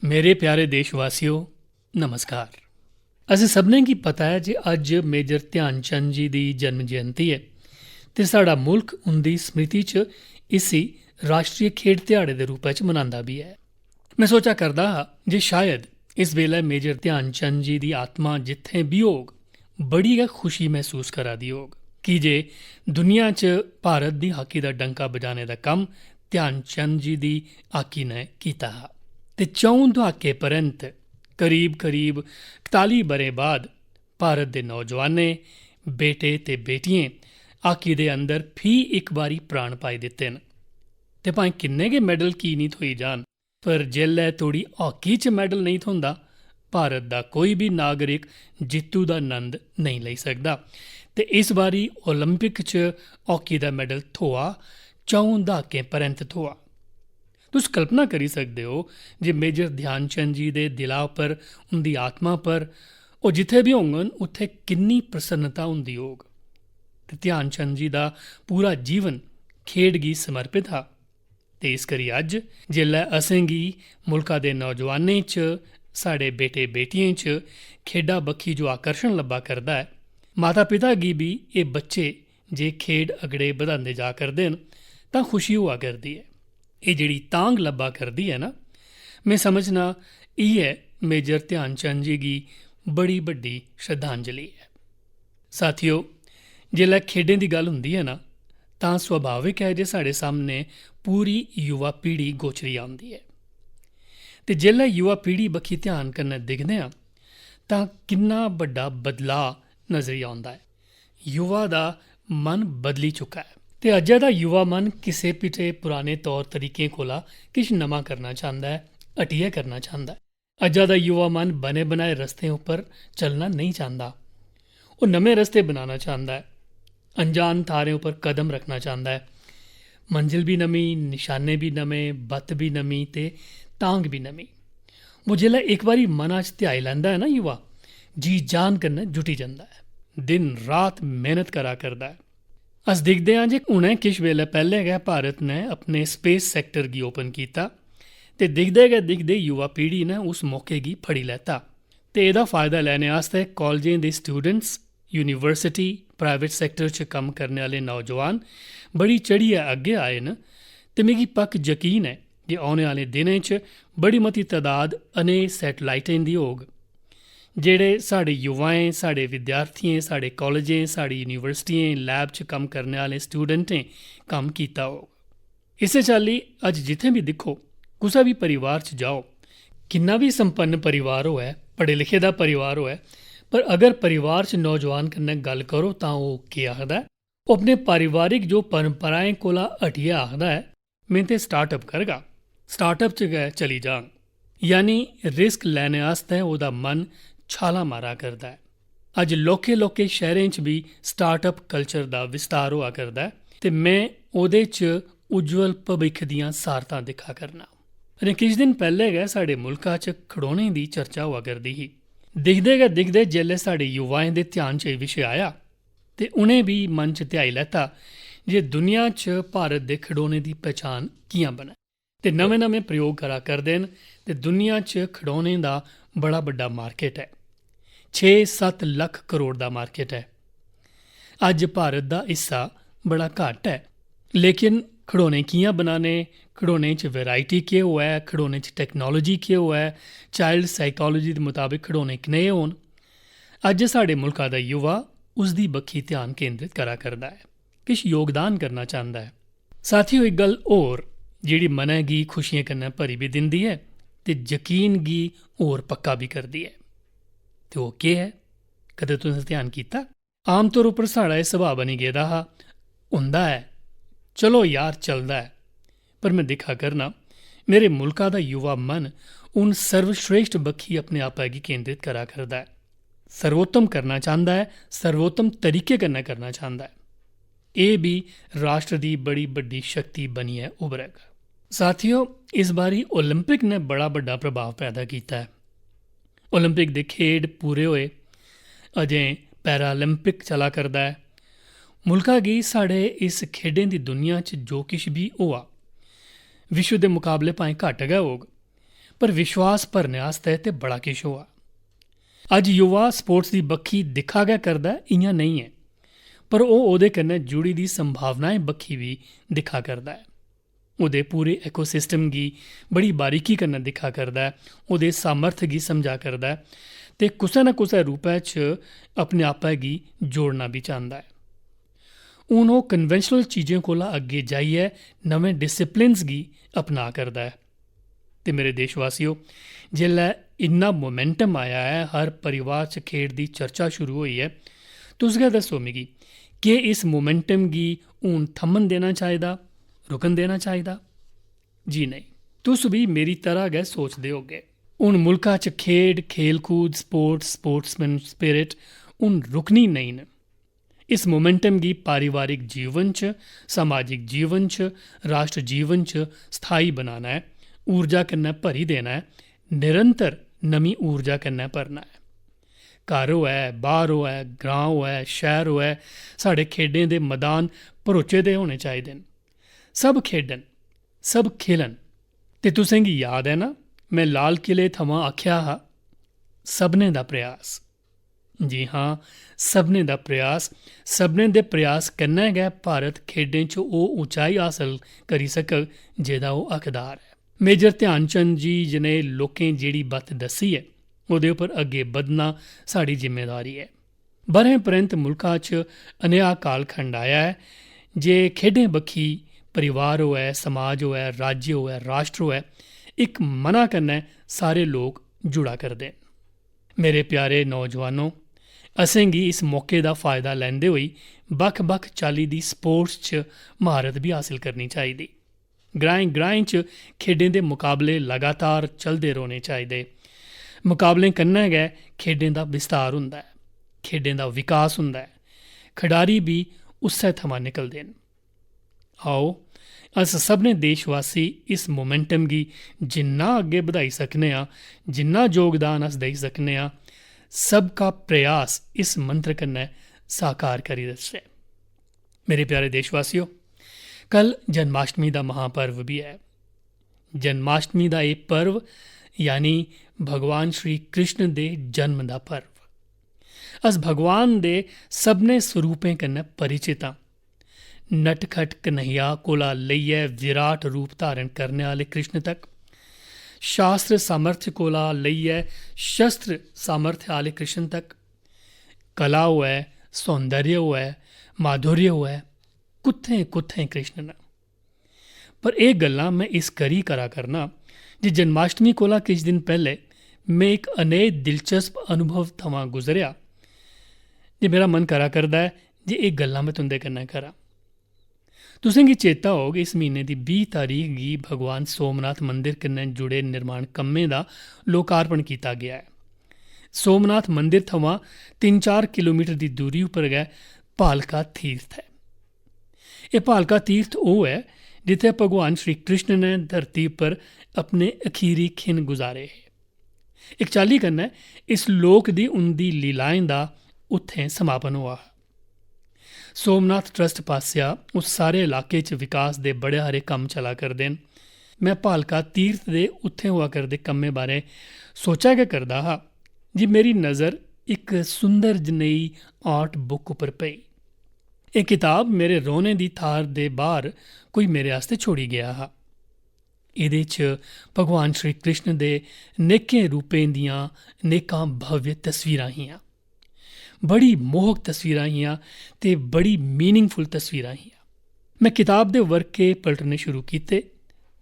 मेरे प्यारे देशवासियों नमस्कार। ਅਸੀਂ सबने की पता है जे अज मेजर ध्यान चंद जी की जन्म जयंती है तो साड़ा मुल्क उनकी स्मृति च इसी राष्ट्रीय खेड दिहाड़े के रूप में मनाता भी है। मैं सोचा करता हाँ जे शायद इस वेले मेजर ध्यान चंद जी की आत्मा जिथे भी होग बड़ी गै खुशी महसूस करा दी होग कि जे दुनिया च भारत की हाकी का डंका बजाने का काम ध्यान चंद जी की हाकी ने किया हा। ते 4 दहाके परंत करीब 41 बरे बाद भारत के नौजवानें बेटे ते बेटियां हाकी दे अंदर फी एक बारी प्राण पाई दिते न। ते भाएं किन्ने गै मैडल की नहीं थोई जान पर जेल्लै तोड़ी हाकी च मैडल नहीं थोंदा भारत का कोई भी नागरिक जित्तू का आनंद नहीं ले सकता। ते इस बारी ओलंपिक च हाकी का मैडल थोआ 4 दहाकें परंत थोआ। तुस कल्पना करी सकते हो जे मेजर ध्यान चंद जी के दिला पर उनकी आत्मा पर वो जिथे भी होंगन उत्थे किन्नी प्रसन्नता होंदी होग। ते ध्यान चंद जी का पूरा जीवन खेड गी समर्पित हा। ते इस करी अज जेल्लै असेंगी मुल्का दे नौजवानें च साढ़े बेटे बेटियें च खेडा बक्खी जो आकर्षण लब्भा करदा है माता पिता गी भी ये बच्चे जे खेड अगड़े बधांदे जा करदे न तां खुशी होआ करदी है। ये जिहड़ी तांग लब्भा करदी है ना मैं समझना इयै मेजर ध्यान चंद जी की बड़ी बड्डी श्रद्धांजलि है। साथियों जेल्लै खेडें की गल हुंदी है ना तां सुभाविक है जे साढ़े सामने पूरी युवा पीढ़ी गोचरी आउंदी है। ते जेल्लै युवा पीढ़ी बक्खी ध्यान कन्नै दिखदे आं तां किन्ना बड्डा बदलाव नजरी आउंदा है। युवा दा मन बदली चुका है ते अज्जै दा युवा मन किसे पिछे पुराने तौर तरीकें कोला किश नमां करना चाहता है, हटियै करना चाहता है। अज्जै दा युवा मन बने बनाए रस्तें उपर चलना नहीं चाहता, वो नमें रस्ते बनाना चाहता है, अनजान थारें उपर कदम रखना चाहता है। मंजिल भी नमी, निशाने भी नमें, बत्त भी नमी ते तांग भी नमी। वो जेल्लै एक बारी मना च ध्याई लैंदा है ना युवा जी जान कन्नै जुटी जंदा है, दिन रात मेहनत करा करदा है। अस दिखते हैं जे हुणे किश वेले पैहले गै भारत ने अपने स्पेस सैक्टर गी ओपन किया ते दिखदे गै दिखदे युवा पीढ़ी ने उस मौके गी फड़ी लैता ते एह्दा फायदा लैने आस्तै कॉलेजें दे स्टूडेंट्स, यूनिवर्सिटी, प्राइवेट सैक्टर च कम्म करने आह्ले नौजवान बड़ी चढ़ियै अग्गे आए न। ते मिगी पक्क यकीन है जे औने आह्ले दिनें च बड़ी मती तादाद अनेक सैटेलाइटें दी होग जेड़े साढ़े युवाएं, साढ़े विद्यार्थियें, साढ़े कॉलेजें, साढ़ी यूनिवर्सिटियें, लैब च कम्म करने आह्ले स्टूडेंटें कम्म कीता होग। इस्सै चाल्ली अज जित्थें भी दिक्खो कुसै भी परिवार च जाओ, किन्ना भी संपन्न परिवार होऐ, पढ़े लिखे दा परिवार होऐ, पर अगर परिवार च नौजवान कन्नै गल्ल करो तां ओह् केह् आखदा है? ओह् अपने पारिवारिक जो परंपराएं कोला हटियै आखदा है में ते स्टार्टअप करगा, स्टार्टअप च गै चली जाङ। यानी रिस्क लैने आस्तै ओह्दा मन छाला मारा करदा है। अज लौह्के लौह्के शहरें च भी स्टार्टअप कल्चर का विस्तार होआ करदा है ते मैं ओह्दे च उज्जवल भविक्ख दियां सारतां दिक्खा करना। अरे किश दिन पैह्ले गै साढ़े मुल्का च खड़ौने की चर्चा होआ करदी ही। दिखदे गै दिखदे जेल्लै साढ़े युवाएं दे ध्यान च एह् विशे आया ते उ'नें भी मन च ध्याई लैता जे दुनिया च भारत दे खड़ौने की पहचान कि'यां बने ते नमें नमें प्रयोग करा करदे न ते दुनिया च खड़ौने का बड़ा बड्डा मार्केट है, 6-7 लख करोड़ का मार्केट है। अज भारत का हिस्सा बड़ा घट है, लेकिन खड़ौने कि'यां बनाने, खड़ौने च वैरायटी केह् होऐ, खड़ौने च टैक्नोलॉजी केह् होऐ, चाइल्ड साइकोलॉजी के मुताबिक खड़ौने कनेह् होन, अज साढ़े मुल्का दा युवा उसदी बक्खी ध्यान केंद्रित करा करदा है, किश योगदान करना चाहता है। साथियों एक गल होर जिहड़ी मनै गी खुशियें कन्नै भरी भी दिंदी है ते यकीन गी होर पक्का भी करदी है। ते ओह् केह् है? कदें तुसें ध्यान कीता? आम तौर उप्पर साढ़ा एह् सुभाऽ बनी गेदा हा, होंदा है चलो यार चलदा है। पर मैं दिक्खा करना मेरे मुल्का दा युवा मन हून सर्वश्रेष्ठ बक्खी अपने आपा गी केंद्रित करा करदा है, सर्वोत्तम करना चाहता है, सर्वोत्तम तरीके कन्नै करना चाहता है। एह् भी राष्ट्र दी बड़ी बड्डी शक्ति बनियै उभरग। साथियों इस बारी ओलंपिक ने बड़ा बड्डा प्रभाव पैदा किया है। ओलंपिक दे खेड पूरे होए, अजें पैरालंपिक चला करदा है। मुल्का गी साढ़े इस खेडें दी दुनिया च जो किश भी होआ विश्व दे मुकाबले भाएं घट्ट गै होग पर विश्वास भरने आस्तै ते बड़ा किश होआ। अज युवा स्पोर्ट्स दी बक्खी दिक्खा गै करदा ऐ, इ'यां नहीं है, पर ओह् ओह्दे कन्नै जुड़ी दी संभावनाएं बक्खी भी दिक्खा करदा ऐ। ओह्दे पूरे इकोसिस्टम गी बड़ी बारीकी कन्नै दिक्खा करदा ऐ, ओह्दे सामर्थ गी समझा करदा ऐ ते कुसै ना कुसै रूपै च अपने आपै गी जोड़ना भी चांह्दा ऐ। हून ओह् कन्वेंशनल चीजें कोला अग्गें जाइयै नमें डिसिप्लिन्स गी अपना करदा ऐ। ते मेरे देशवासियो, जेल्लै इन्ना मोमेंटम आया ऐ, हर परिवार च खेड दी चर्चा शुरू होई ऐ, तुस गै दस्सो मिगी, केह् इस मोमेंटम गी हून थम्मन देना चाहिदा, रुकन देना चाहिदा? जी नेईं, तुस भी मेरी तरह गै सोचदे होगे। हून मुल्का च खेड, खेलकूद, स्पोर्ट्समैन स्पिरिट हून रुकनी नेईं न। इस मोमेंटम गी पारिवारिक जीवन च, समाजिक जीवन च, राष्ट्र जीवन च स्थाई बनाना ऐ, ऊर्जा कन्नै भरी देना ऐ, निरंतर नमीं ऊर्जा कन्नै भरना ऐ। घर होऐ, बाह्र होऐ, ग्रां होऐ, शैह्र होऐ, साढ़े खेडें दे मैदान भरोचे दे होने चाहिदे न। सब खेढन, सब खेलन। ते तुसें गी याद ऐ ना, में लाल किले थमां आखेआ हा, सभनें दा प्रयास। जी हां, सभनें दा प्रयास, सभनें दे प्रयास कन्नै गै भारत खेडें च ओह् ऊंचाई हासल करी सकग जेह्दा ओह् हकदार ऐ। मेजर ध्यानचंद जी जनेह् लोकें जेह्ड़ी बत्त दस्सी ऐ, ओह्दे उप्पर अग्गें बधना साढ़ी जिम्मेदारी ऐ। ब'रें परैंत मुल्का च अनेहा कालखंड आया ऐ जे खेडें बक्खी परिवार होऐ, समाज होऐ, राज्य होऐ, राष्ट्र होऐ, इक मना कन्नै सारे लोक जुड़ा करदे न। मेरे प्यारे नौजवानों, असें गी इस मौके दा फ़ायदा लैंदे होई बक्ख बक्ख चाल्ली दी स्पोर्ट्स च म्हारत भी हासल करनी चाहिदी। ग्राएं ग्राएं च खेडें दे मुकाबले लगातार चलदे रौह्ने चाहिदे। मुकाबलें कन्नै गै खेडें दा विस्तार होंदा ऐ, खेडें दा विकास होंदा ऐ, खडारी भी उस्सै थमां निकलदे न। आओ अस सभनें देशवासी इस मोमेंटम गी जिन्ना अग्गें बधाई सकने आं, जिन्ना योगदान अस देई सकने आं, सबका प्रयास इस मंत्र कन्नै साकार करी दस्सै। मेरे प्यारे देशवासियों, कल जन्माष्टमी दा महापर्व भी है। जन्माष्टमी दा एह् पर्व यानी भगवान श्री कृष्ण दे जन्म दा पर्व। अस भगवान दे सभनें स्वरूपें कन्नै परिचित आं। नटखट कन्हैया कोला लेइयै विराट रूप धारण करने आह्ले कृष्ण तक, शास्त्र सामर्थ्य कोला लेइयै शस्त्र सामर्थ्य आह्ले कृष्ण तक, कला होऐ, सौंदर्य होऐ, माधुर्य होऐ, कुत्थें कुत्थें कृष्ण न। पर एह् गल्लां में इस करी करा करना जे जन्माष्टमी कोला किश दिन पैह्ले में इक अनेह दिलचस्प अनुभव थमां गुजरेआ जे मेरा मन करा करदा ऐ जे एह् गल्लां में तुं'दे कन्नै करां। तुसें गी चेता होग, इस म्हीने दी 20 तरीक गी भगवान सोमनाथ मंदिर कन्नै जुड़े निर्माण कम्में दा लोकार्पण कीता गेआ ऐ। सोमनाथ मंदिर थमां 3-4 किलोमीटर दी दूरी उप्पर गै भालका तीर्थ ऐ। एह् भालका तीर्थ ओह् ऐ जित्थै भगवान श्री कृष्ण ने धरती पर अपने अखीरी खिन गुजारे हे। इक चाल्ली कन्नै इस लोक दी उं'दी लीलाएं दा उत्थें समापन होआ। सोमनाथ ट्रस्ट पासेआ उस सारे इलाके च विकास दे बड़े हारे कम्म चला करदे न। में भालका तीर्थ दे उत्थें होआ करदे कम्में बारे सोचा गै करदा हा जे मेरी नज़र इक सुंदर जनेही आर्ट बुक उप्पर पेई। एह् किताब मेरे रौह्ने दी थाह्र दे बाह्र कोई मेरे आस्तै छोड़ी गेआ हा। एह्दे च भगवान श्री कृष्ण दे नेकें रूपें दियां नेकां भव्य तस्वीरां हियां। बड़ी मोहक तस्वीरां हियां ते बड़ी मीनिंगफुल तस्वीरां हियां। मैं किताब दे वर्के पलटने शुरू कीते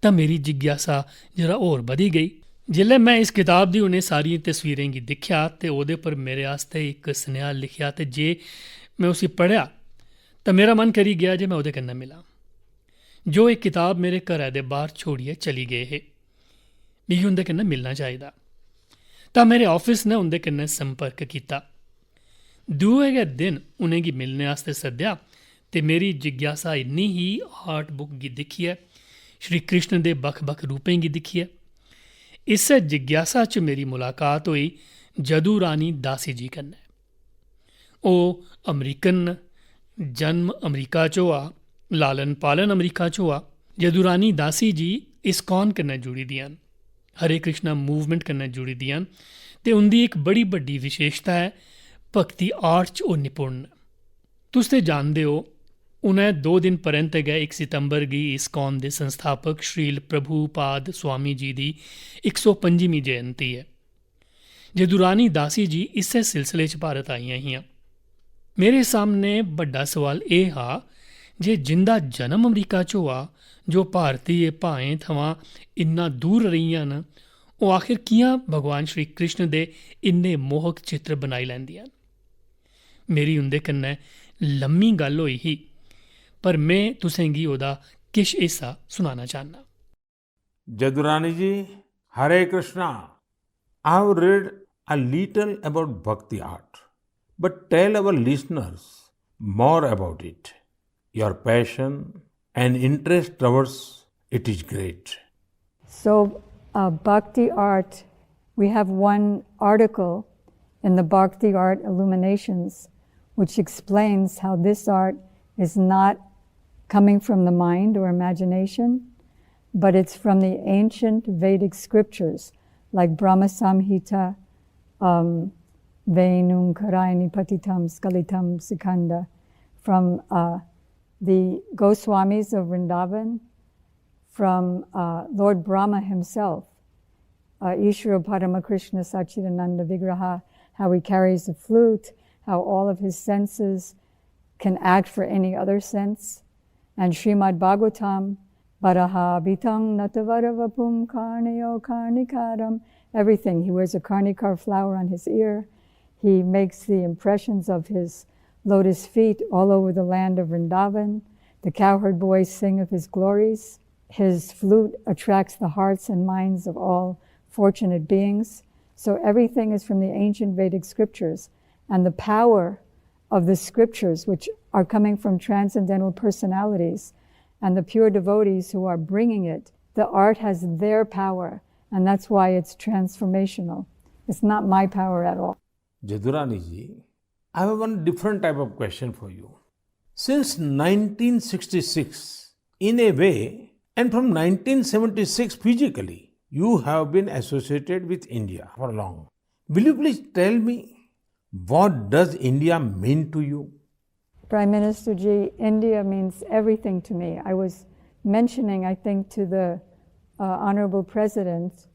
तां मेरी जिज्ञासा जरा होर बधी गेई। जेल्लै मैं इस किताब दी उ'नें सारियें तस्वीरें गी दिक्खेआ ते ओह्दे पर मेरे आस्तै इक सनेहा लिखेआ ते जे मैं उसी पढ़ेआ तां मेरा मन करी गेआ जे मैं ओह्दे कन्नै मिलां। जो एह् किताब मेरे घरै दे बाह्र छोड़ियै चली गे हे, मिगी उं'दे कन्नै मिलना चाहिदा। तां मेरे ऑफिस ने उं'दे कन्नै संपर्क कीता। दुए गै दिन उ'नेंगी मिलने आस्तै सद्देआ ते मेरी जिज्ञासा इन्नी ही आर्ट बुक गी दिक्खियै, श्री कृष्ण दे बक्ख बक्ख रूपें गी दिक्खियै। इस्सै जिज्ञासा च मेरी मुलाकात होई जदू रानी दासी जी कन्नै। ओह् अमरीकन न, जन्म अमरीका च होआ, लालन पालन अमरीका च होआ। जदू रानी दासी जी इस्कॉन कन्नै जुड़ी दियां न। हरे कृष्णा मूवमेंट कन्नै जुड़ी दियां न ते उंदी इक बड़ी बड्डी विशेषता है भक्ति आर्ट च ओह् निपुण न। तुस ते जानदे हो उ'नें 2 दिन परैंत गै 1 सितंबर गी इस्कॉन दे संस्थापक श्रील प्रभुपाद स्वामी जी दी 125वीं जयंती है। जदूं रानी दासी जी इस्सै सिलसिले च भारत आईयां हियां। मेरे सामने बड्डा सवाल एह् हा जे जिंदा जन्म अमरीका च होआ, जो भारतीय भाएं थमां इन्ना दूर रेहियां न, ओह् आखिर कि'यां भगवान श्री कृष्ण दे इन्ने मोहक चित्र बनाई लैंदियां न। मेरी उं'दे कन्नै लम्मी गल्ल होई ही, पर में तुसें गी ओह्दा किश हिस्सा सुनाना चाह्न्नां। Jadurani ji, Hare Krishna. I have read a little about Bhakti art, but tell our listeners more about it. Your passion and interest towards it is great. So, Bhakti art, we have one article in the Bhakti Art Illuminations which explains how this art is not coming from the mind or imagination, but it's from the ancient Vedic scriptures like Brahma Samhita, Venum Karayani Patitam Skalitam Sikanda, from the Goswamis of Vrindavan, from Lord Brahma himself, Ishvara Paramakrishna Sachidananda Vigraha, how he carries the flute, how all of his senses can act for any other sense, and Srimad Bhagavatam, Baraha Bitang Natavaravapum Karnayo Karnikaram, everything. He wears a karnikar flower on his ear. He makes the impressions of his lotus feet all over the land of Vrindavan. The cowherd boys sing of his glories. His flute attracts the hearts and minds of all fortunate beings. So everything is from the ancient Vedic scriptures. And the power of the scriptures, which are coming from transcendental personalities, and the pure devotees who are bringing it, the art has their power, and that's why it's transformational. It's not my power at all. Jadurani ji, I have one different type of question for you. Since 1966, in a way, and from 1976 physically, you have been associated with India for long. Will you please tell me, what does India mean to you? Prime Minister Ji, India means everything to me. I was mentioning, I think, to the Honorable President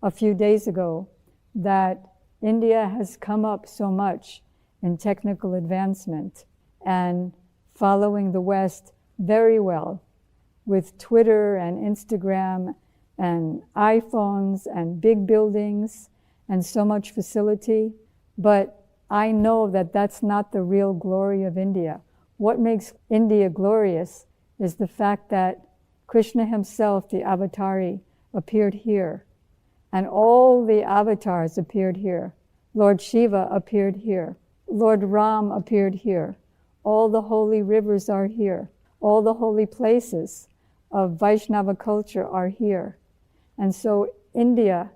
a few days ago that India has come up so much in technical advancement and following the West very well with Twitter and Instagram and iPhones and big buildings and so much facility. But I know that that's not the real glory of India. What makes India glorious is the fact that Krishna himself, the Avatari, appeared here. And all the avatars appeared here. Lord Shiva appeared here. Lord Ram appeared here. All the holy rivers are here. All the holy places of Vaishnava culture are here. And so India,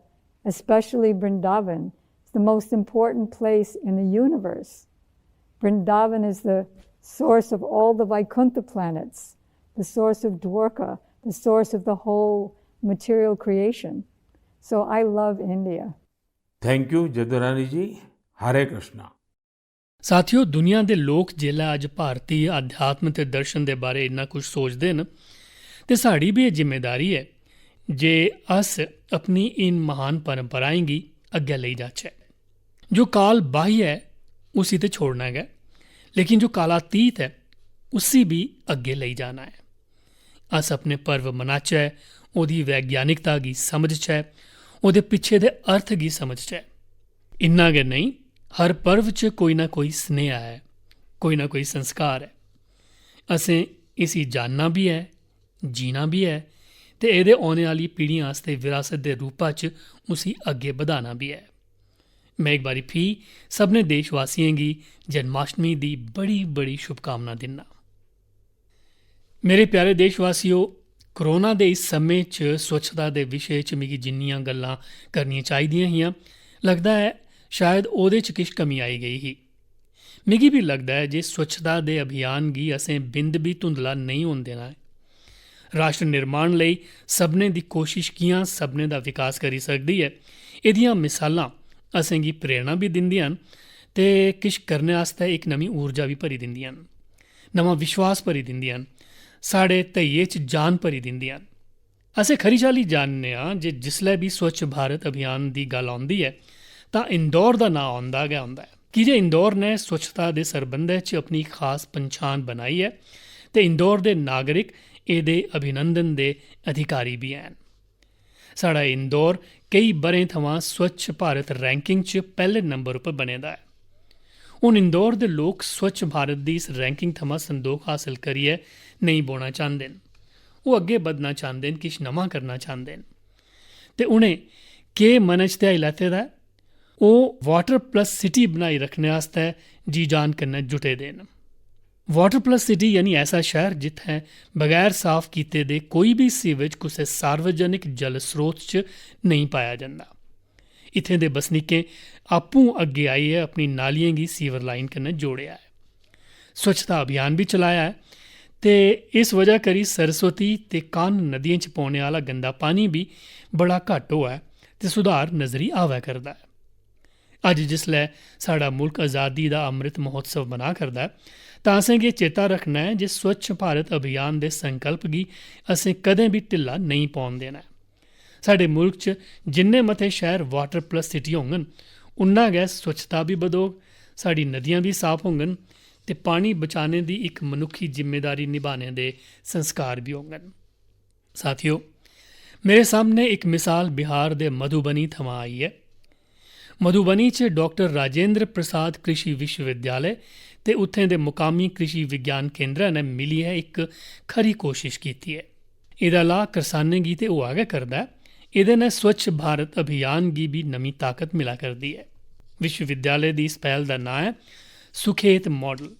especially Vrindavan, is the most important place in the universe. Vrindavan is the source of all the Vaikuntha planets, the source of Dwarka, the source of the whole material creation. So I love India. Thank you, Jadurani ji. Hare Krishna. साथियों, दुनिया दे लोक जेल्लै अज्ज भारती अध्यात्म ते दर्शन दे बारे इन्ना कुछ सोचदे न, ते साड़ी भी एह् जिम्मेदारी है जे अस अपनी इन महान परंपराएं गी अग्गै लेई जाचै। जो काल बाह्य है उसी ते छोड़ना गै, लेकिन जो कालातीत है उसी भी अग्गे लेई जाना है। अस अपने पर्व मनाचै, ओह्दी वैज्ञानिकता गी समझचै, ओह्दे पिच्छे दे अर्थ गी समझचै। इन्ना गै नहीं, हर पर्व च कोई ना कोई स्नेहा है, कोई ना कोई संस्कार है। असें इसी जानना भी है, जीना भी है, ते एह्दे औने आह्ली पीढ़ियां आस्तै विरासत दे रूपा च उसी अग्गे बधाना भी है। मैं एक बारी फ्ही सभनें देशवासियों गी जन्माष्टमी दी बड़ी बड़ी शुभकामना दिन्ना। मेरे प्यारे देशवासियों, कोरोना दे इस समें च स्वच्छता दे विशे च मिगी जिन्नियां गल्लां करनियां चाहिदियां हियां, लगदा है शायद ओह्दे च किश कमी आई गेई ही। मिगी भी लगदा है जे स्वच्छता दे अभियान गी असें बिंद बी धुंधला नेईं होन देना है। ਰਾਸ਼ਟਰ ਨਿਰਮਾਣ ਲਈ ਸਭਨੇ ਦੀ ਕੋਸ਼ਿਸ਼ ਕੀਆਂ ਸਭਨੇ ਦਾ ਵਿਕਾਸ ਕਰੀ ਸਕਦੀ ਹੈ। ਇਹਦੀਆਂ ਮਿਸਾਲਾਂ ਅਸਾਂਗੀ ਪ੍ਰੇਰਣਾ ਵੀ ਦਿੰਦੀਆਂ ਹਨ ਤੇ किश करने आस्तै एक नवीं ऊर्जा भी भरी दिंदियां न, नवां विश्वास भरी दिंदियां न, साढ़े धैये च जान भरी दिंदियां न। असें खरी चाल्ली जानने जे जिसलै भी स्वच्छ भारत अभियान की गल आउंदी है तां इंदौर का नां आउंदा गै आउंदा है कि जे इंदौर ने स्वच्छता के सरबंधै च अपनी खास पंछान बनाई है ते इंदौर के नागरिक ਇਹਦੇ अभिनंदन के अधिकारी भी हैं। साढ़ा इंदौर कई बरें थमां स्वच्छ भारत रैंकिंग च पहले नंबर पर बने दा है। हुण इंदौर दे लोग स्वच्छ भारत की इस रैंकिंग थमां संदोख हासिल करियै नहीं बौना चाहते न, वो अगे बधना चाहते न, किश नवां करना चाहते न। ते उ'नें केह् मन च ध्याई लैते दा ऐ ओह् वाटर प्लस सिटी बनाई रखने आस्तै जी जान कन्नै जुटे दे न। वाटर प्लस सिटी यानी ऐसा शहर जित्थै बगैर साफ कीते दे कोई भी सीवेज कुसै सार्वजनिक जल स्रोत च नहीं पाया जंदा। इत्थें दे बसनीकें आपूं अग्गे आइयै अपनी नालियें गी सीवर लाइन कन्नै जोड़ेआ है। स्वच्छता अभियान भी चलाया है ते इस वजह करी सरस्वती ते कान नदियें च पौने आह्ला गंदा पानी भी बड़ा घट्ट होआ है ते सुधार नजरी आवै करदा है। अज्ज जिसलै साढ़ा मुल्क आज़ादी दा अमृत महोत्सव मना करदा है तां असेंगी चेता रखना है जे स्वच्छ भारत अभियान दे संकल्प गी असें कदें भी ढिल्ला नहीं पौन देना है। साढ़े मुल्क च जिन्ने मते शहर वाटर प्लस सिटी होङन उन्ना गै स्वच्छता भी बधोग, साड़ी नदियां भी साफ होङन ते पानी बचाने की एक मनुखी जिम्मेदारी निभाने दे संस्कार भी होङन। साथियों, मेरे सामने एक मिसाल बिहार दे मधुबनी थमां आई है। मधुबनी च डॉक्टर राजेंद्र प्रसाद कृषि विश्वविद्यालय ते उत्थें दे मुकामी कृषि विज्ञान केंद्र ने मिलियै एक खरी कोशिश की है। एह्दा लाह् करसानें गी ते होआ गै करदा है, ਇਹਦੇ ਨਾਲ स्वच्छ भारत अभियान की भी नवी ताकत मिला करती है। विश्वविद्यालय की इस पहल का नाम है सुखेत मॉडल।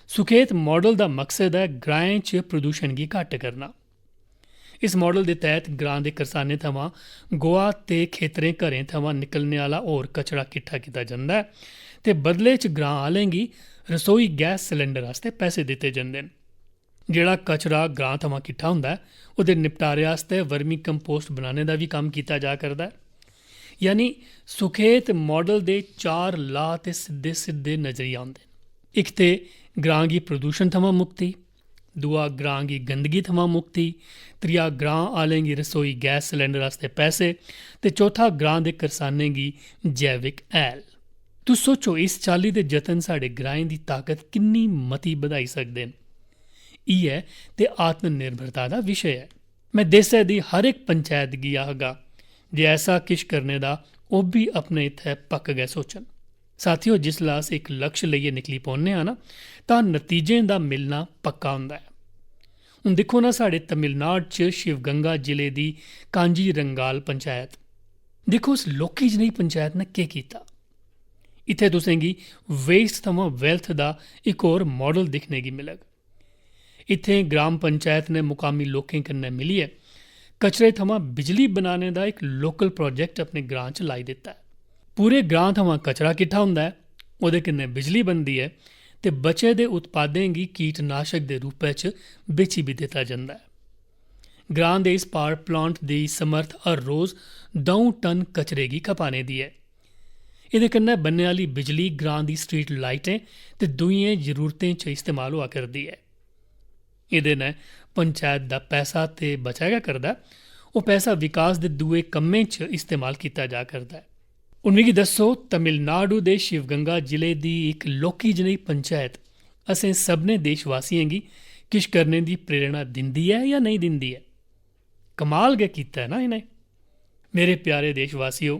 सुखेत मॉडल का मकसद है ग्राएं च प्रदूषण की घट्ट करना। इस मॉडल के तहत ग्रां के करसानें थमां गोहा ते खेतरें घरें थमां निकलने वाला होर कचरा किट्ठा किया जाता है ते बदले च ग्रां आह्लें गी रसोई गैस सिलेंडर आस्ते पैसे दिते जाते हैं। ਜਿਹੜਾ कचरा ग्रां थमां किट्ठा ਹੁੰਦਾ है ਉਹਦੇ निपटारे आस्ते वर्मी कंपोस्ट बनाने का भी काम किया जा करदा है। यानी सुखेत मॉडल के 4 लाह ते सिद्धे सिद्धे नजरी आउंदे न। एक ते ग्रां गी प्रदूषण थमां मुक्ति, दूआ ग्रां गी गंदगी थमां मुक्ति, त्रिया ग्रां आह्लें गी रसोई गैस सिलेंडर आस्ते पैसे ते चौथा ग्रां दे करसानें गी जैविक हैल। तुस सोचो इस चाल्ली दे जतन साढ़े ग्राएं की ताकत किन्नी मती बधाई सकदे न। इ'यै ते आत्मनिर्भरता का विषय है। मैं देशै दी हर एक पंचायत गी आखगा जे ऐसा किश करने दा ओह् भी अपने इत्थै पक्क गै सोचन। साथियों, जिसलै अस एक लक्ष्य लेइयै निकली पौने आं ना तां नतीजें दा मिलना पक्का होंदा है। हून दिक्खो ना साढ़े तमिलनाडु च शिवगंगा जिले दी कांजी रंगाल पंचायत, दिक्खो उस लौह्की जनेही पंचायत ने केह् कीता। इत्थै तुसें गी वेस्ट थमां वेल्थ दा इक होर मॉडल दिक्खने गी मिलग। इत्थें ग्राम पंचायत ने मुकामी लोकें कन्नै मिलियै कचरे थमां बिजली बनाने का एक लोकल प्रोजेक्ट अपने ग्रां च लाई दिता है। पूरे ग्रां थमां कचरा किट्ठा होंदा है, ओह्दे कन्नै बिजली बनदी है ते बचे दे उत्पादें गी कीटनाशक के रूपै च बेची भी दिता जांदा है। ग्रां दे इस पावर प्लांट की समर्थ हर रोज़ 2 टन कचरे गी खपाने दी है। इहदे कन्नै बनने आह्ली बिजली ग्रां दी स्ट्रीट लाइटें ते दूइयें जरूरतें च इस्तेमाल होआ करदी है। ਇਹਦੇ ने पंचायत का पैसा तो बचा गै करदा, वो पैसा विकास के दूए कम्में च इस्तेमाल किया जा करदा है। हुण मिगी दस्सो, तमिलनाडु के शिवगंगा जिले की एक लौह्की जनेही पंचायत असें सभनें देशवासियों गी किश करने की प्रेरणा दिंदी है या नहीं दिंदी है। कमाल गै कीता है ना इन्हें। मेरे प्यारे देशवासियों,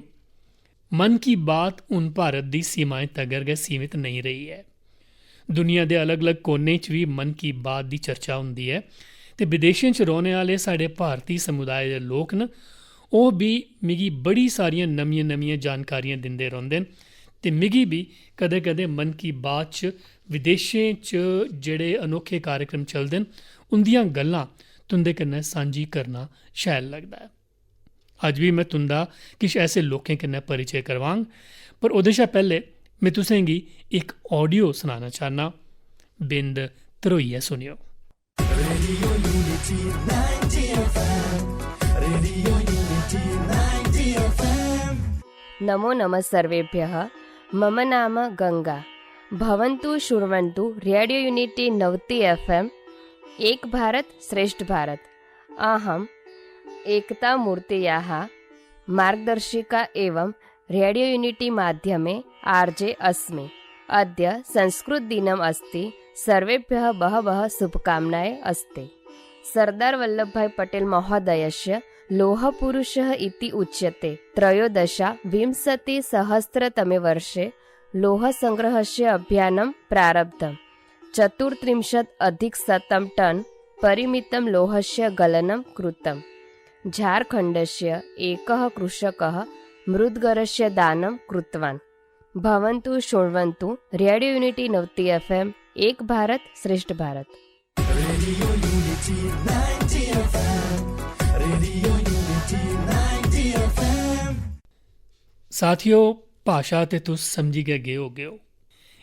मन की बात हुण भारत की सीमाएं तगर गै सीमित नहीं रही है। दुनिया के अलग अलग कोने च भी मन की बात की चर्चा होंदी है ते विदेशें च रौहने आह्ले साढ़े भारती समुदाय के लोग न ओह् भी मिगी बड़ी सारियां नमियां नमियां जानकारियां दिंदे रौंह्दे न ते मिगी भी कदें कदें मन की बात च विदेशें च जेह्ड़े अनोखे कार्यक्रम चलदे न उंदियां गल्लां तुंदे कन्नै सांझी करना शैल लगदा है। अज्ज भी मैं तुंदा किश ऐसे लोकें कन्नै परिचय करवांग, पर ओह्दे शा पैह्ले मैं तुसें गी एक ऑडियो सुनाना चाहना। बिंद धरोइयै सुनियो। Unity 90 FM. Radio Unity 90 FM. नमो नमः सर्वेभ्यः। मम नाम गंगा। भवन्तु शृण्वन्तु रेडियो यूनिटी 90 FM। एक भारत श्रेष्ठ भारत। अहम् एकता मूर्तयाः मार्गदर्शिका एवं रेडियो यूनिटी माध्यमे आर्जे अस्मि। अद्य संस्कृतदिनम् अस्ति। सर्वेभ्यः बहवः शुभकामनाः अस्ति। सरदार वल्लभभाई पटेल महोदयस्य लोहपुरुषः इति उच्यते। 13विंशतिसहस्रतमे वर्षे लोहसङ्ग्रहस्य अभियानं प्रारब्धम्। 34 टन् परिमितं लोहस्य गलनं कृतम्। झारखण्डस्य एकः कृषकः मृद्गरस्य दानं कृतवान्। भवन्तु शृण्वन्तु रेडियो यूनिटी 90 FM। एक भारत श्रेष्ठ Bharat. Radio Unity 90 FM. Radio Unity 90 FM. ਸਾਥੀਓ, ਭਾਸ਼ਾ ਤੇ ਤੁਸੀਂ ਸਮਝੀ ਗਏ ਹੋਗੇ ਹੋ।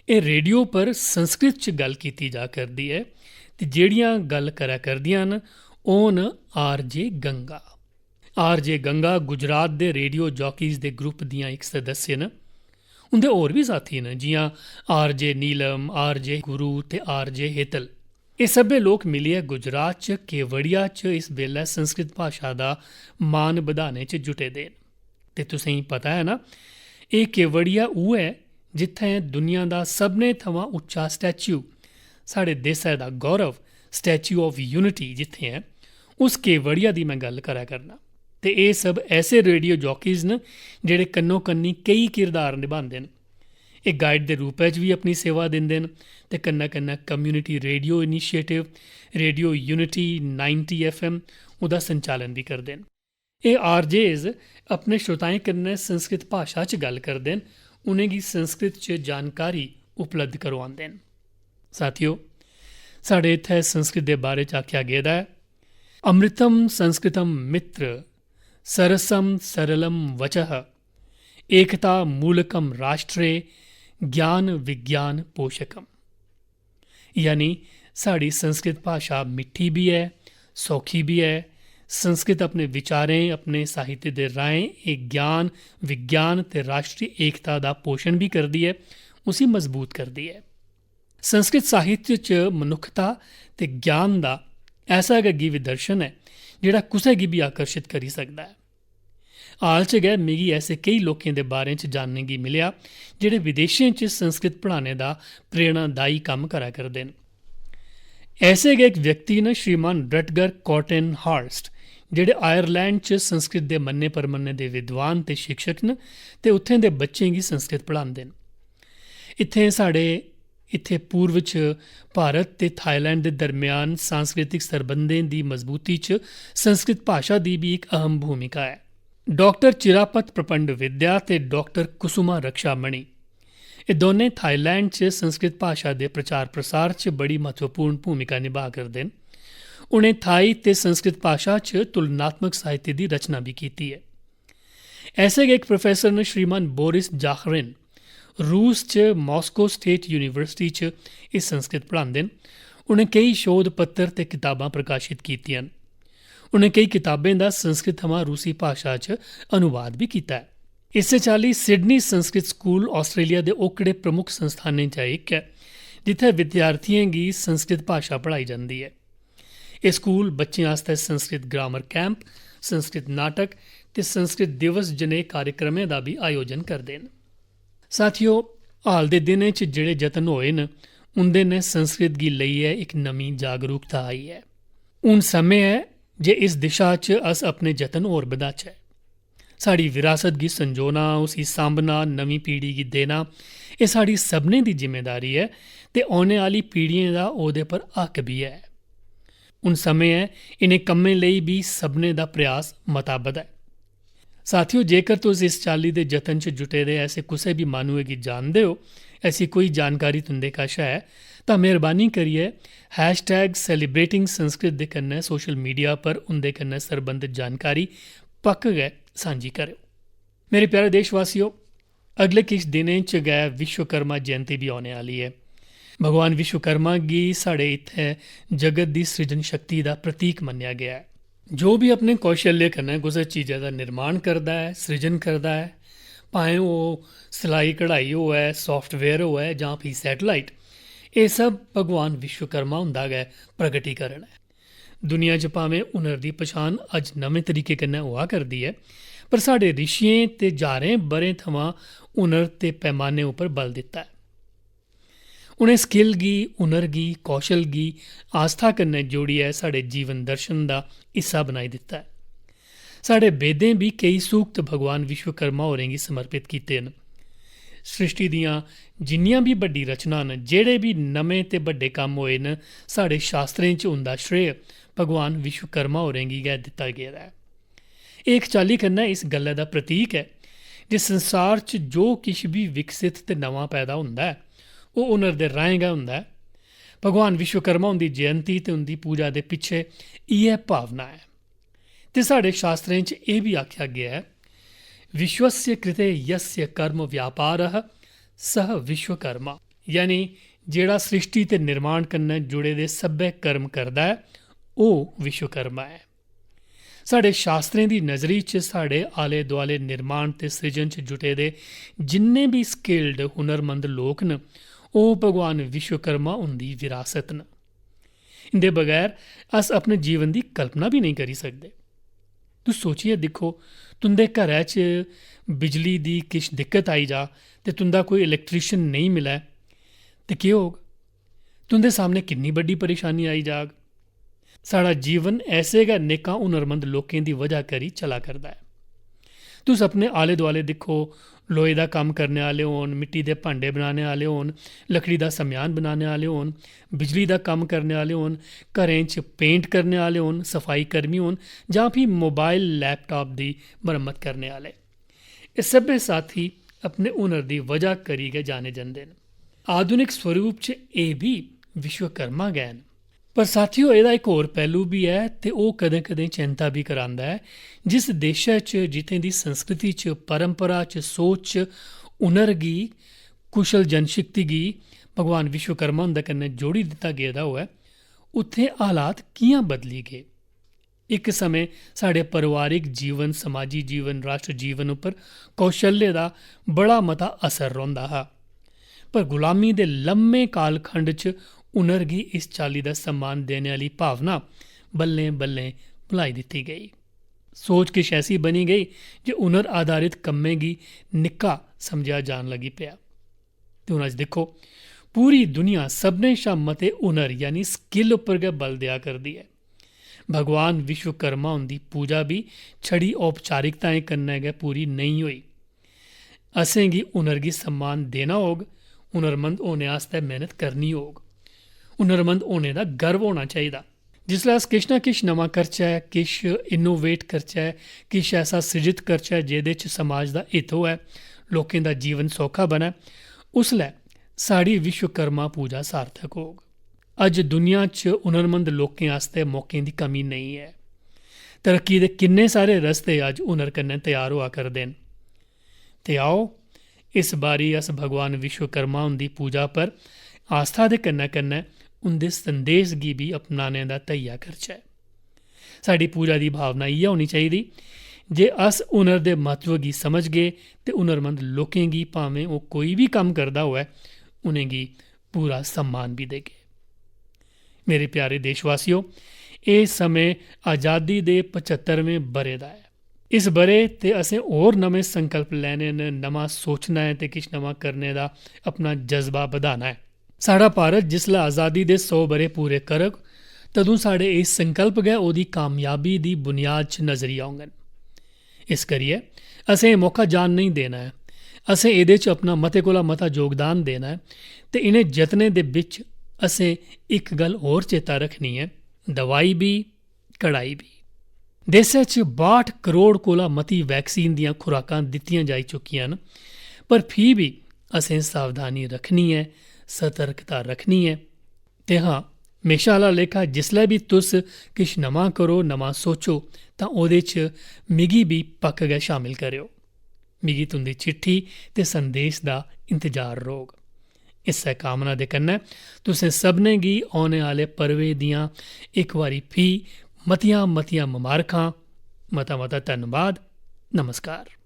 ਇਹ ਰੇਡੀਓ ਪਰ ਸੰਸਕ੍ਰਿਤ 'ਚ ਗੱਲ ਕੀਤੀ ਜਾ ਕਰਦੀ ਹੈ ਤੇ ਜਿਹੜੀਆਂ ਗੱਲ ਕਰਿਆ ਕਰਦੀਆਂ ਨੇ ਉਹ ਨ ਆਰਜੇ ਗੰਗਾ। ਆਰਜੇ ਗੰਗਾ ਗੁਜਰਾਤ ਦੇ ਰੇਡੀਓ ਜੌਕੀਜ਼ ਦੇ ਗਰੁੱਪ ਦੀਆਂ ਇੱਕ ਸਦੱਸਿਆ ਨੇ। ਉਹਦੇ ਹੋਰ ਵੀ ਸਾਥੀ ਨੇ ਜਿਵੇਂ ਆਰਜੇ ਨੀਲਮ, ਆਰਜੇ ਗੁਰੂ ਤੇ ਆਰਜੇ ਹਿਤਲ। ਇਹ ਸਭੇ ਲੋਕ ਮਿਲਿਆ ਗੁਜਰਾਤ 'ਚ ਕੇਵੜੀਆ 'ਚ ਇਸ ਵੇਲੇ ਸੰਸਕ੍ਰਿਤ ਭਾਸ਼ਾ ਦਾ ਮਾਨ ਵਧਾਉਣੇ 'ਚ ਜੁਟੇ ਦੇ। ਤੇ ਤੁਸੀਂ ਪਤਾ ਹੈ ਨਾ, ਇਹ ਕੇਵੜੀਆ ਉਹ ਹੈ ਜਿੱਥੇ ਦੁਨੀਆ ਦਾ ਸਭਨੇ ਥਵਾਂ ਉੱਚਾ ਸਟੈਚੂ, ਸਾਡੇ ਦੇਸ਼ਾਂ ਦਾ ਗੌਰਵ ਸਟੈਚੂ ਆਫ ਯੂਨਿਟੀ ਜਿੱਥੇ ਹੈ, ਉਸ ਕੇਵੜੀਆ ਦੀ ਮੈਂ ਗੱਲ ਕਰਿਆ ਕਰਨਾ। ਤੇ ਇਹ ਸਭ ਐਸੇ ਰੇਡੀਓ ਜੌਕੀਜ਼ ਨੇ ਜਿਹੜੇ ਕੰਨੋ ਕੰਨੀ ਕਈ ਕਿਰਦਾਰ ਨਿਭਾਉਂਦੇ ਨੇ। ਇਹ ਗਾਈਡ ਦੇ ਰੂਪ ਵਿੱਚ ਵੀ ਆਪਣੀ ਸੇਵਾ ਦਿੰਦੇ ਨੇ ਤੇ ਕੰਨਾ ਕੰਨਾ community radio initiative radio unity 90 FM ਉਹਦਾ ਸੰਚਾਲਨ ਵੀ ਕਰਦੇ ਨੇ। ਇਹ ਆਰਜੇਜ਼ ਆਪਣੇ ਸ਼ਰੋਤਾਵਾਂ ਕन्नै ਸੰਸਕ੍ਰਿਤ ਭਾਸ਼ਾ 'ਚ ਗੱਲ ਕਰਦੇ ਨੇ, ਉਹਨਾਂ ਦੀ ਸੰਸਕ੍ਰਿਤ 'ਚ ਜਾਣਕਾਰੀ ਉਪਲਬਧ ਕਰਵਾਉਂਦੇ ਨੇ। ਸਾਥੀਓ, ਸਾਡੇ ਇੱਥੇ ਸੰਸਕ੍ਰਿਤ ਦੇ ਬਾਰੇ 'ਚ ਆਖਿਆ ਗਿਆ ਹੈ, ਅੰਮ੍ਰਿਤਮ ਸੰਸਕ੍ਰਿਤਮ ਮਿੱਤਰ सरसम सरलम वचः एकता मूलकम राष्ट्रे ज्ञान विज्ञान पोषकम। यानी साड़ी संस्कृत भाषा मिठी भी है, सौखी भी है। संस्कृत अपने विचारें, अपने साहित्य के राहें एक ज्ञान विज्ञान ते राष्ट्रीय एकता का पोषण भी करती है, उसी मजबूत करती है। संस्कृत साहित्य च मनुखता ते ज्ञान का ऐसा गगी विदर्शन है ਜਿਹੜਾ ਕਿਸੇ की भी आकर्षित करी सकता है। हाल च गए मिगी ऐसे कई लोगों के बारे च जानने की मिलिया ਜਿਹੜੇ विदेशों च संस्कृत पढ़ाने का प्रेरणादायी काम करा करते हैं। ऐसे गए एक व्यक्ति ने श्रीमान रटगर कॉटन हार्स्ट ਜਿਹੜੇ आयरलैंड च संस्कृत के मन्ने परमन्ने के विद्वान ते शिक्षक ने ते उत्थे दे बच्चें की संस्कृत पढ़ाते हैं। इत्थे साढ़े इत्थे पूर्व च भारत ते थाईलैंड के दरम्यान सांस्कृतिक सरबंधें की मजबूती च संस्कृत भाषा की भी एक अहम भूमिका है। डॉक्टर चिरापत प्रपंड विद्या ते डॉक्टर कुसुमा रक्षामणि ये दोने थाईलैंड च संस्कृत भाषा के प्रचार प्रसार च बड़ी महत्वपूर्ण भूमिका निभा करते हैं। उन्हें थाई ते संस्कृत भाषा च तुलनात्मक साहित्य की रचना भी की है। ऐसे एक प्रोफैसर ने श्रीमान बोरिस जाखरिन रूस च मॉस्को स्टेट यूनिवर्सिटी च इस संस्कृत पढ़ाते हैं। उन्हें कई शोध पत्र ते किताबां प्रकाशित कीतियां। उन्हें कई किताबें का संस्कृत थमां रूसी भाषा च अनुवाद भी किया है। इस चाली सिडनी संस्कृत स्कूल आस्ट्रेलिया के ओकड़े प्रमुख संस्थानें चा एक है जिथे विद्यार्थियों की संस्कृत भाषा पढ़ाई जाती है। ये स्कूल बच्चों वास्ते संस्कृत ग्रामर कैंप, संस्कृत नाटक ते संस्कृत दिवस जनेह कार्यक्रमों का भी आयोजन करते हैं। साथियों, हाल के दिनों च जिहड़े जतन होए न उंदे ने संस्कृत गी लईए एक नवी जागरूकता आई है। हुण समय है जे इस दिशा च अस अपने जतन होर बधाचै। साड़ी विरासत गी संजोना, उसी सांभना, नवी पीढ़ी गी देना, ये साड़ी सबने दी जिम्मेदारी है ते आने वाली पीढ़ियों का ओहदे पर हक भी है। हुण समय है इन्हें कम्में लई भी सबने दा प्रयास मताबद है। साथियों, जेकर तुस इस चाली के जतन च जुटे दे ऐसे कुछ भी मानुए की जानते हो, ऐसी कोई जानकारी तुंदे कश है तो मेहरबानी करिए #सेलिब्रेटिंग संस्कृत के कन्नै सोशल मीडिया पर उनके कन्नै संबंधित जानकारी पक्क गए सांझी करो। मेरे प्यारे देशवासियों, अगले कुछ दिनों च गए विश्वकर्मा जयंती भी आने वाली है। भगवान विश्वकर्मा गी साढ़े इत्थै जगत दी सृजन शक्ति दा प्रतीक मन्नेआ गया है। जो भी अपने कौशल्य कन्नै कुसै चीज़ा दा निर्माण करदा है, सृजन करदा है, भाएं ओह् सिलाई कढ़ाई होऐ, सॉफ्टवेयर होऐ जां फ्ही सैटेलाइट, एह् सब भगवान विश्वकर्मा हुंदा गै प्रगटीकरण है। दुनिया च भावें हुनर दी पछान अज नमें तरीके कन्नै होआ करदी है, पर साढ़े ऋषियें ते ज्हारें ब'रें थमां हुनर ते पैमाने उप्पर बल दित्ता है। उ'नें स्किल गी, हुनर गी, कौशल गी आस्था कन्नै जोड़ियै साढ़े जीवन दर्शन दा हिस्सा बनाई दित्ता है। साढ़े वेदें भी केई सूक्त भगवान विश्वकर्मा होरें गी समर्पित कीते न। सृष्टि दियां जिन्नियां भी बड्डी रचना न, जेह्ड़े भी नमें ते बड्डे कम्म होए न, साढ़े शास्त्रें च उंदा श्रेय भगवान विश्वकर्मा होरें गी गै दित्ता गेदा है। एह् इक चाल्ली कन्नै इस गल्लै दा प्रतीक है जे संसार च जो किश भी विकसित ते नमां पैदा होंदा है, ओह् हुनर दे राहें गै होंदा है। भगवान विश्वकर्मा हुंदी जयंती ते उंदी पूजा दे पिच्छे इ'यै भावना है। ते साढ़े शास्त्रें च एह् भी आखेआ गेआ है, विश्वस्य कृते यस्य कर्म व्यापारः सह विश्वकर्मा, यानी जेह्ड़ा सृष्टि ते निर्माण कन्नै जुड़े दे सब्भै कर्म करदा है, ओह् विश्वकर्मा है। साढ़े शास्त्रें दी नज़री च साढ़े आले दुआले निर्माण ते सृजन च जुटे दे जिन्ने भी स्किल्ड हुनरमंद लोक न, ओह् भगवान विश्वकर्मा उंदी विरासत न। इंदे बगैर अस अपने जीवन दी कल्पना भी नहीं करी सकदे। तुस सोचियै दिक्खो, तुंदे घरै च बिजली दी किश दिक्कत आई जा ते तुंदा कोई इलैक्ट्रीशियन नेईं मिलै ते केह् होग? तुंदे सामने किन्नी बड्डी परेशानी आई जाग। साढ़ा जीवन ऐसे गै नेकां हुनरमंद लोकें दी वजह करी चला करदा है। तुस अपने आले दुआले दिक्खो, लोहे दा कम्म करने आह्ले होन, मिट्टी दे भांडे बनाने आह्ले होन, लकड़ी दा सम्यान बनाने आह्ले होन, बिजली दा कम्म करने आह्ले होन, घरें च पेंट करने आह्ले होन, सफाई कर्मी होन जां फ्ही मोबाइल लैपटाप दी मरम्मत करने आह्ले, एह् सब्भै साथी अपने हुनर दी वजह करी गै जाने जंदे न। आधुनिक स्वरूप च एह् भी विश्वकर्मा गै न। पर साथियों, एह्दा इक होर पहलू भी है ते ओह् कदें कदें चिंता भी करांदा है। जिस देशै च, जित्थें दी संस्कृति च, परंपरा च, सोच च हुनर गी, कुशल जनशक्ति गी भगवान विश्वकर्मा हुंदे कन्नै जोड़ी दित्ता गेदा होऐ, उत्थें हालात कि'यां बदली गे। इक समें साढ़े परोआरिक जीवन, समाजी जीवन, राष्ट्र जीवन उप्पर कौशल्य दा बड़ा मता असर रौंह्दा हा, पर गुलामी दे लम्मे कालखंड च हुनर गी इस चाल्ली दा सम्मान देने आह्ली भावना बल्लें बल्लें भुलाई दित्ती गेई। सोच किश ऐसी बनी गेई जे हुनर आधारित कम्में गी निक्का समझेआ जान लगी पेआ। ते हून अज्ज दिक्खो, पूरी दुनिया सभनें शा मते हुनर यानी स्किल उप्पर गै बल देआ करदी है। भगवान विश्वकर्मा हुंदी पूजा भी छड़ी औपचारिकताएं कन्नै गै पूरी नेईं होई। असें गी हुनर गी सम्मान देना होग, हुनरमंद होने आस्तै मेहनत करनी होग, हुनरमंद होने दा गर्व होना चाहिदा। जिसलै अस किश ना किश नमां करचै, किश इनोवेट करचै, किश ऐसा सृजित करचै जेह्दे च समाज दा हित होऐ, लोकें दा जीवन सौखा बनै, उसलै साढ़ी विश्वकर्मा पूजा सार्थक होग। अज्ज दुनिया च हुनरमंद लोकें आस्तै मौकें दी कमी नेईं है। तरक्की दे किन्ने सारे रस्ते अज्ज हुनर कन्नै त्यार होआ करदे न। ते आओ, इस बारी अस भगवान विश्वकर्मा हुंदी पूजा पर आस्था दे कन्नै कन्नै उंदे संदेश गी भी अपनाने दा धैया करचै। साड़ी पूजा दी भावना इ'यै होनी चाहिदी जे अस हुनर दे महत्व गी समझगे ते हुनरमंद लोकें गी, भावें ओह् कोई भी कम्म करदा होऐ, उ'नेंगी पूरा सम्मान भी देगे। मेरे प्यारे देशवासियों, एह् समें आज़ादी दे 75वें ब'रे दा है। इस ब'रे ते असें होर नमें संकल्प लैने न, नमां सोचना है ते किश नमां करने दा अपना जज्बा बधाना है। साढ़ा भारत जिसलै आज़ादी दे 100 ब'रे पूरे करग, तदूं साढ़े इस संकल्प गै ओह्दी कामयाबी दी बुनियाद च नजरी औङन। इस करियै असें एह् मौका जान नहीं देना ऐ। असें एह्दे च अपना मते कोला मता योगदान देना ऐ ते इ'नें जतनें दे बिच असें इक गल्ल होर चेता रखनी ऐ, दवाई भी, कड़ाई भी। देशै च 62 करोड़ कोला मती वैक्सीन दियां खुराकां दित्तियां जाई चुकियां न, पर फ्ही बी असें सावधानी रखनी ऐ, सतर्कता रखनी ऐ। ते हाँ, म्हेशा आह्ला लेखा जिसलै भी तुस किश नमां करो, नमां सोचो, तां ओह्दे च मिगी भी पक्क गै शामिल करेओ। मिगी तुंदी चिट्ठी ते संदेश दा इंतजार रौह्ग। इस्सै कामना दे कन्नै तुसें सभनें गी औने आह्ले पर्वें दियां इक बारी फ्ही मतियां मतियां मुबारखां, मता मता धन्नवाद, नमस्कार।